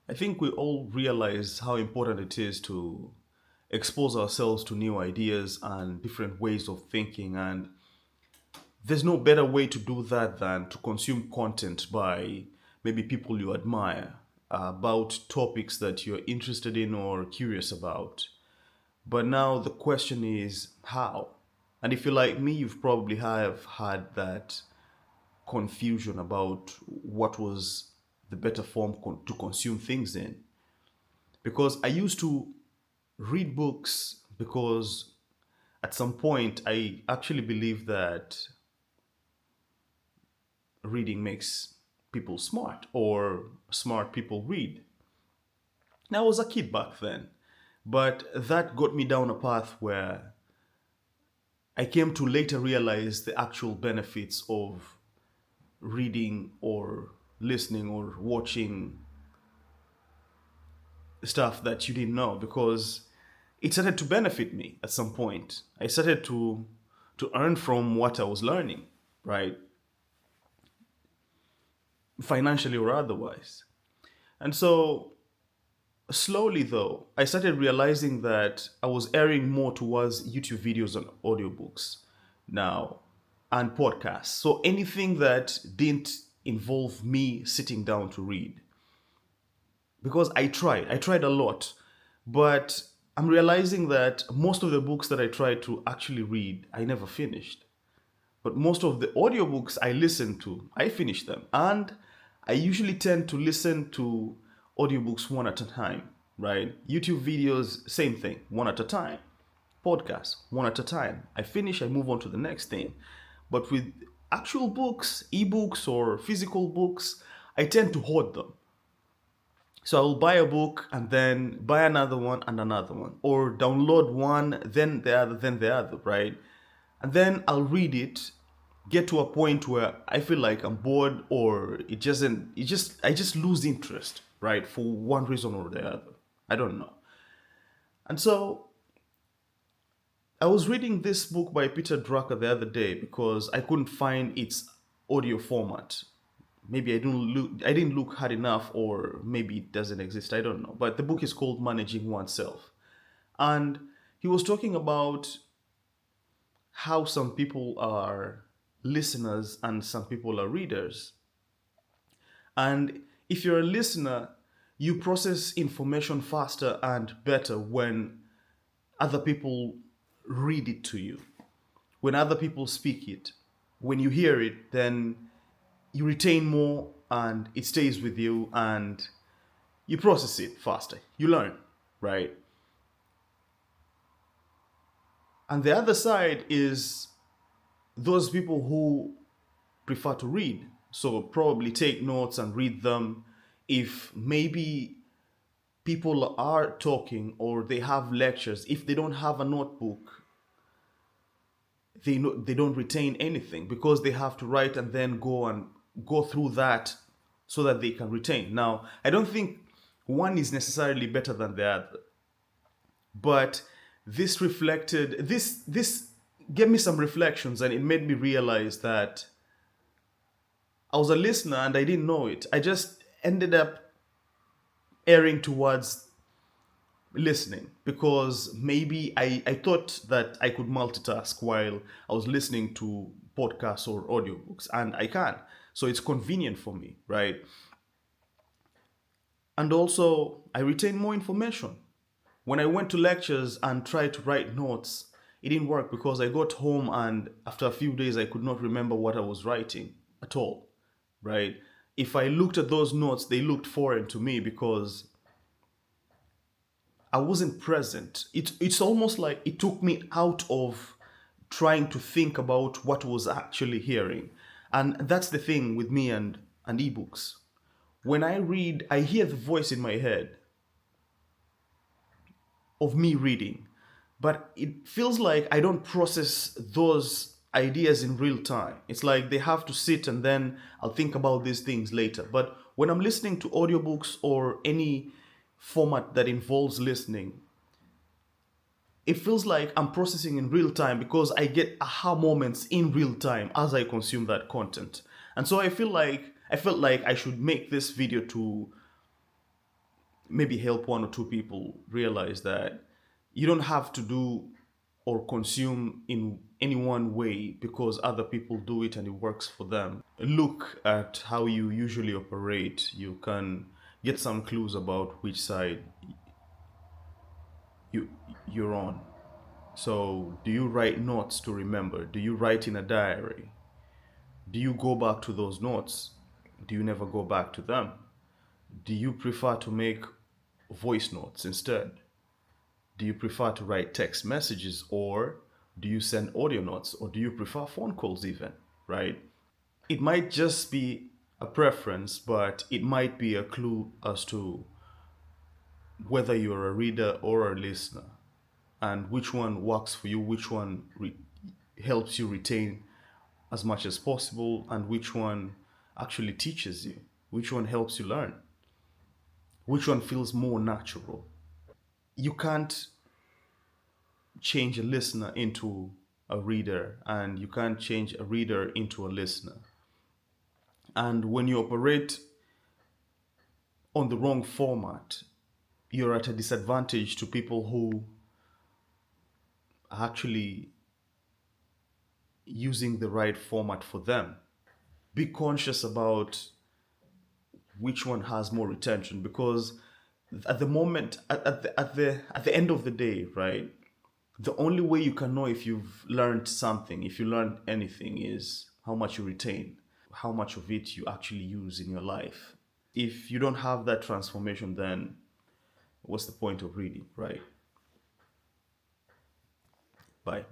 I think we all realize how important it is to expose ourselves to new ideas and different ways of thinking. And there's no better way to do that than to consume content by maybe people you admire about topics that you're interested in or curious about. But now the question is how? And if you're like me, you've probably have had that confusion about what was the better form to consume things in. Because I used to read books because at some point I actually believe that reading makes people smart or smart people read. Now I was a kid back then, but that got me down a path where I came to later realize the actual benefits of reading or listening or watching stuff that you didn't know because it started to benefit me at some point. I started to earn from what I was learning, right? Financially or otherwise. And so slowly though, I started realizing that I was erring more towards YouTube videos and audiobooks now and podcasts. So anything that didn't involve me sitting down to read. Because I tried a lot, but I'm realizing that most of the books that I tried to actually read, I never finished. But most of the audiobooks I listen to, I finish them. And I usually tend to listen to audiobooks one at a time, right? YouTube videos, same thing, one at a time. Podcasts, one at a time. I finish, I move on to the next thing. But with actual books, ebooks, or physical books, I tend to hoard them. So I'll buy a book and then buy another one and another one, or download one, then the other, right? And then I'll read it, get to a point where I feel like I'm bored, or I just lose interest, right? For one reason or the other. I don't know. And so I was reading this book by Peter Drucker the other day because I couldn't find its audio format. Maybe I didn't look hard enough, or maybe it doesn't exist. I don't know. But the book is called Managing Oneself. And he was talking about how some people are listeners and some people are readers. And if you're a listener, you process information faster and better when other people read it to you, when other people speak it. When you hear it, then you retain more and it stays with you and you process it faster. You learn, right? And the other side is those people who prefer to read. So probably take notes and read them. If maybe people are talking or they have lectures, if they don't have a notebook, they don't retain anything because they have to write and then go through that so that they can retain. Now, I don't think one is necessarily better than the other, but this gave me some reflections and it made me realize that I was a listener and I didn't know it. I just ended up erring towards listening because maybe I thought that I could multitask while I was listening to podcasts or audiobooks, and I can. So it's convenient for me, right? And also, I retain more information. When I went to lectures and tried to write notes, it didn't work because I got home and after a few days I could not remember what I was writing at all, right? If I looked at those notes, they looked foreign to me because I wasn't present. It's almost like it took me out of trying to think about what I was actually hearing. And that's the thing with me and ebooks. When I read, I hear the voice in my head of me reading, but it feels like I don't process those ideas in real time. It's like they have to sit and then I'll think about these things later. But when I'm listening to audiobooks or any format that involves listening, it feels like I'm processing in real time because I get aha moments in real time as I consume that content. And so I felt like I should make this video to maybe help one or two people realize that you don't have to do or consume in any one way because other people do it and it works for them. Look at how you usually operate. You can get some clues about which side you you're on. So, do you write notes to remember? Do you write in a diary? Do you go back to those notes? Do you never go back to them? Do you prefer to make voice notes instead? Do you prefer to write text messages, or do you send audio notes, or do you prefer phone calls even, right? It might just be a preference, but it might be a clue as to whether you're a reader or a listener and which one works for you, which one helps you retain as much as possible, and which one actually teaches you, which one helps you learn, which one feels more natural. You can't change a listener into a reader, and you can't change a reader into a listener. And when you operate on the wrong format, you're at a disadvantage to people who are actually using the right format for them. Be conscious about which one has more retention, because at the moment, at the end of the day, right, the only way you can know if you've learned something, if you learned anything, is how much you retain, how much of it you actually use in your life. If you don't have that transformation, then what's the point of reading, right? Bye.